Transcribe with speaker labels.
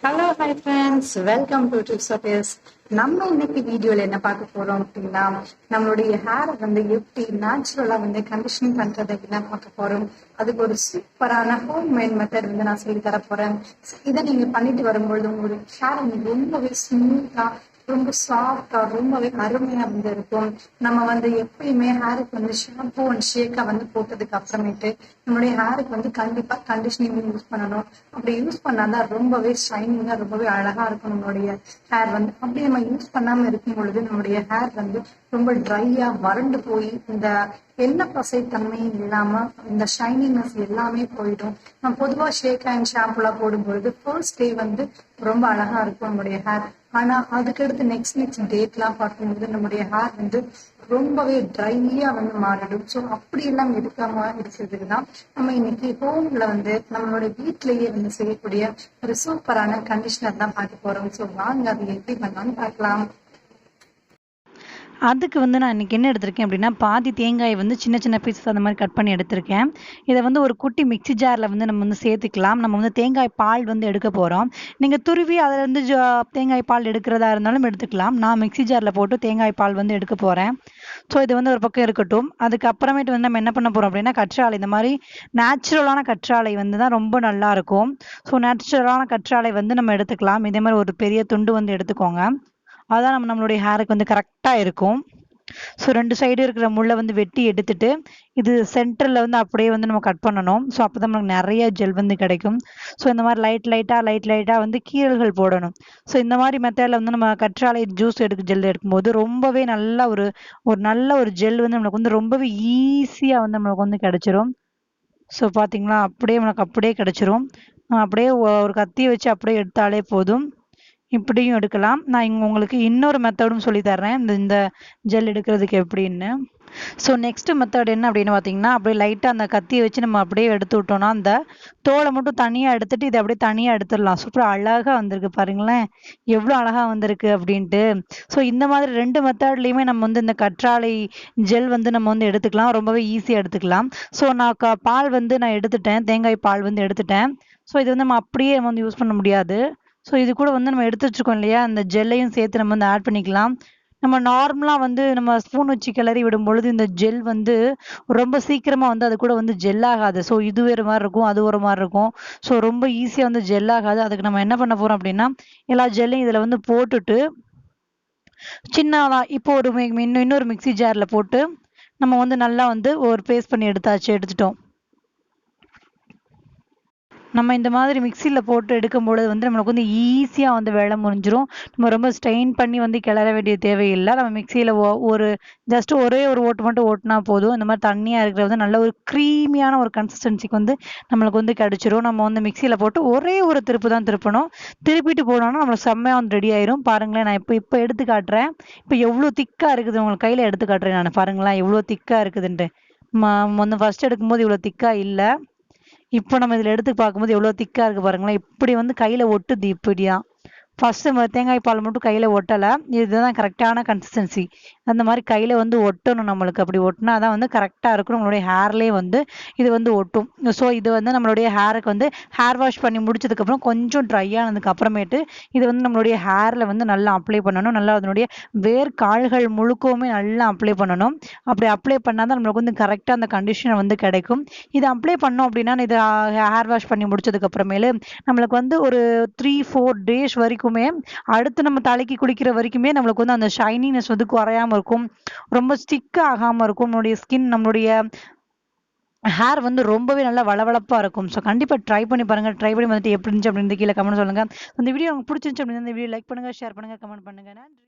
Speaker 1: Hello hi friends, welcome to tipsotips. நம்ம இன்னைக்கு வீடியோல என்ன பார்க்க போறோம் அப்படின்னா, நம்மளுடைய ஹேரை எப்படி நேச்சுரலா கண்டிஷனிங் பண்றது என்ன பார்க்க போறோம். அதுக்கு ஒரு சூப்பரான ஹோம் மேட் மெத்தட் நான் சொல்லி தர போறேன். இதை நீங்க பண்ணிட்டு வரும்பொழுது உங்களுடைய ஹேர் ரொம்பவே ஸ்மூத்தா, ரொம்ப சாஃப்டா, ரொம்பவே அருமையா இருக்கும். நம்ம எப்பயுமே ஹேருக்கு ஷாம்பூ அண்ட் ஷேக்கா போட்டதுக்கு அப்புறமேட்டு நம்மளுடைய ஹேருக்கு கண்டிப்பா கண்டிஷனிங் யூஸ் பண்ணணும். அப்படி யூஸ் பண்ணாதான் ரொம்பவே ஷைனிங்கா, ரொம்பவே அழகா இருக்கும் நம்மளுடைய ஹேர். அப்படி நம்ம யூஸ் பண்ணாம இருக்கும் பொழுது நம்மளுடைய ஹேர் ரொம்ப ட்ரையா வறண்டு போய் இந்த எண்ணெய் பசை தன்மை இல்லாம இந்த ஷைனிங்னஸ் எல்லாமே போயிடும். நம்ம பொதுவா ஷேக் அண்ட் ஷாம்புலாம் போடும்பொழுது ஃபர்ஸ்ட் டே ரொம்ப அழகா இருக்கும் நம்மளுடைய ஹேர். ஆனா அதுக்கடுத்து நெக்ஸ்ட் டேட்லாம் பார்க்கும்போது நம்முடைய ஹேர் ரொம்பவே ட்ரையா மாறிடும். ஸோ அப்படி எல்லாம் எடுக்காம இருக்கிறதுக்கு தான் நம்ம இன்னைக்கு ஹோம்ல நம்மளுடைய வீட்டிலேயே செய்யக்கூடிய ஒரு சூப்பரான கண்டிஷனர் தான் பார்க்க போறோம். ஸோ வாங்க அது எப்படி பண்ணலாம்னு பார்க்கலாம்.
Speaker 2: அதுக்கு நான் இன்றைக்கி என்ன எடுத்திருக்கேன் அப்படின்னா, பாதி தேங்காயை சின்ன சின்ன பீசஸ் அந்த மாதிரி கட் பண்ணி எடுத்திருக்கேன். இதை ஒரு குட்டி மிக்ஸி ஜாரில் நம்ம சேர்த்துக்கலாம். நம்ம தேங்காய் பால் எடுக்க போகிறோம். நீங்கள் துருவி அதில் தேங்காய் பால் எடுக்கிறதா இருந்தாலும் எடுத்துக்கலாம். நான் மிக்ஸி ஜாரில் போட்டு தேங்காய் பால் எடுக்க போகிறேன். ஸோ இது ஒரு பக்கம் இருக்கட்டும். அதுக்கப்புறமேட்டு நம்ம என்ன பண்ண போகிறோம் அப்படின்னா, கற்றாழை, இந்த மாதிரி நேச்சுரலான கற்றாழை தான் ரொம்ப நல்லாயிருக்கும். ஸோ நேச்சுரலான கற்றாழை நம்ம எடுத்துக்கலாம். இதே மாதிரி ஒரு பெரிய துண்டு எடுத்துக்கோங்க. அதான் நம்மளுடைய ஹேருக்கு கரெக்டாக இருக்கும். ஸோ 2 சைடு இருக்கிற முள்ளை வெட்டி எடுத்துட்டு இது சென்டரில் அப்படியே நம்ம கட் பண்ணணும். ஸோ அப்போ தான் நமக்கு நிறைய ஜெல் கிடைக்கும். ஸோ இந்த மாதிரி லைட்டாக கீறல்கள் போடணும். ஸோ இந்த மாதிரி மெத்தடில் நம்ம கற்றாழை ஜூஸ் ஜெல் எடுக்கும்போது ரொம்பவே நல்ல நல்ல ஒரு ஜெல் நம்மளுக்கு ரொம்பவே ஈஸியாக நம்மளுக்கு கிடைச்சிரும். ஸோ பார்த்தீங்களா, அப்படியே கிடைச்சிரும். அப்படியே ஒரு கத்தியை வச்சு அப்படியே எடுத்தாலே போதும். இப்படியும் எடுக்கலாம். நான் உங்களுக்கு இன்னொரு மெத்தடும் சொல்லி தர்றேன், இந்த ஜெல் எடுக்கிறதுக்கு எப்படின்னு. ஸோ நெக்ஸ்ட் மெத்தட் என்ன அப்படின்னு பார்த்தீங்கன்னா, அப்படியே லைட்டாக அந்த கத்தியை வச்சு நம்ம அப்படியே எடுத்து விட்டோம்னா அந்த தோலை மட்டும் தனியாக எடுத்துட்டு இதை அப்படியே தனியாக எடுத்துடலாம். சூப்பர் அழகாக வந்திருக்கு பாருங்களேன், எவ்வளோ அழகாக வந்திருக்கு அப்படின்ட்டு. ஸோ இந்த மாதிரி 2 மெத்தட்லேயுமே நம்ம இந்த கற்றாழை ஜெல் நம்ம எடுத்துக்கலாம். ரொம்பவே ஈஸியாக எடுத்துக்கலாம். ஸோ நான் பால் நான் எடுத்துட்டேன், தேங்காய் பால் எடுத்துட்டேன். ஸோ இது நம்ம அப்படியே யூஸ் பண்ண முடியாது. ஸோ இது கூட நம்ம எடுத்து வச்சுருக்கோம் இல்லையா, அந்த ஜெல்லையும் சேர்த்து நம்ம ஆட் பண்ணிக்கலாம். நம்ம நார்மலாக நம்ம ஸ்பூன் வச்சு கிளறி விடும் பொழுது இந்த ஜெல் ரொம்ப சீக்கிரமாக அது கூட ஜெல் ஆகாது. ஸோ இது வேறு மாதிரி இருக்கும், அது ஒரு மாதிரி இருக்கும். ஸோ ரொம்ப ஈஸியாக ஜெல் ஆகாது. அதுக்கு நம்ம என்ன பண்ண போகிறோம் அப்படின்னா, எல்லா ஜெல்லையும் இதில் போட்டுட்டு சின்னதாக இப்போ இன்னொரு மிக்ஸி ஜாரில் போட்டு நம்ம நல்லா ஒரு பேஸ்ட் பண்ணி எடுத்துட்டோம். நம்ம இந்த மாதிரி மிக்சியில் போட்டு எடுக்கும்பொழுது நம்மளுக்கு ஈஸியாக வேலை முடிஞ்சிடும். நம்ம ரொம்ப ஸ்ட்ரெயின் பண்ணி கிளற வேண்டிய தேவையில்லை. நம்ம மிக்சியில் ஜஸ்ட் ஒரே ஒரு ஓட்டு மட்டும் ஓட்டினா போதும். இந்த மாதிரி தண்ணியாக இருக்கிற நல்ல ஒரு க்ரீமியான ஒரு கன்சிஸ்டன்சிக்கு நம்மளுக்கு கிடைச்சிரும். நம்ம மிக்சியில் போட்டு ஒரே ஒரு திருப்பு தான் திருப்பணும். திருப்பிட்டு போனோம்னா நம்மளுக்கு செம்மையாக ரெடி ஆயிரும். பாருங்களேன், நான் இப்போ எடுத்து காட்டுறேன். இப்போ எவ்வளோ திக்காக இருக்குது, உங்களுக்கு கையில் எடுத்து காட்டுறேன் நான். பாருங்களேன் எவ்வளோ திக்காக இருக்குதுன்ட்டு. ஃபர்ஸ்ட் எடுக்கும்போது இவ்வளோ திக்காக இல்லை. இப்போ நம்ம இதில் எடுத்து பார்க்கும்போது எவ்வளோ திக்காக இருக்குது பாருங்களேன். இப்படி கையில் ஒட்டுது. இப்படியா ஃபஸ்ட்டு தேங்காய் பால் மட்டும் கையில் ஒட்டலை. இதுதான் கரெக்டான கன்சிஸ்டன்சி. அந்த மாதிரி கையில் ஒட்டணும் நம்மளுக்கு. அப்படி ஒட்டினா தான் கரெக்டாக இருக்கும். நம்மளுடைய ஹேர்லேயே இது ஒட்டும். ஸோ இது நம்மளுடைய ஹேருக்கு ஹேர் வாஷ் பண்ணி முடிச்சதுக்கப்புறம் கொஞ்சம் ட்ரை ஆனதுக்கு அப்புறமேட்டு இது நம்மளுடைய ஹேரில் நல்லா அப்ளை பண்ணணும். நல்லா அதனுடைய வேர்க்கால்கள் முழுக்கவுமே நல்லா அப்ளை பண்ணணும். அப்படி அப்ளை பண்ணால் தான் நம்மளுக்கு கரெக்டாக அந்த கண்டிஷனர் கிடைக்கும். இதை அப்ளை பண்ணோம் அப்படின்னா, இது ஹேர் வாஷ் பண்ணி முடிச்சதுக்கப்புறமேலு நம்மளுக்கு ஒரு 3-4 டேஸ் வரைக்கும் அடுத்து நம்ம தலைக்கு குளிக்கிற வரைக்குமே நம்மளுக்கு அந்த ஷைனினஸ் குறையாம இருக்கும். ரொம்ப ஸ்டிக் ஆகாம இருக்கும். நம்மளுடைய ஸ்கின், நம்மளுடைய ஹேர் ரொம்பவே நல்லா வளவளப்பா இருக்கும். ஸோ கண்டிப்பா ட்ரை பண்ணி பாருங்க. ட்ரை பண்ணி எப்படி இருந்துச்சு அப்படின்னு கீழே கமெண்ட் சொல்லுங்க. இந்த வீடியோ உங்களுக்கு பிடிச்சிருந்துச்சு அப்படின்னா இந்த வீடியோ லைக் பண்ணுங்க, ஷேர் பண்ணுங்க, கமெண்ட் பண்ணுங்க. நன்றி.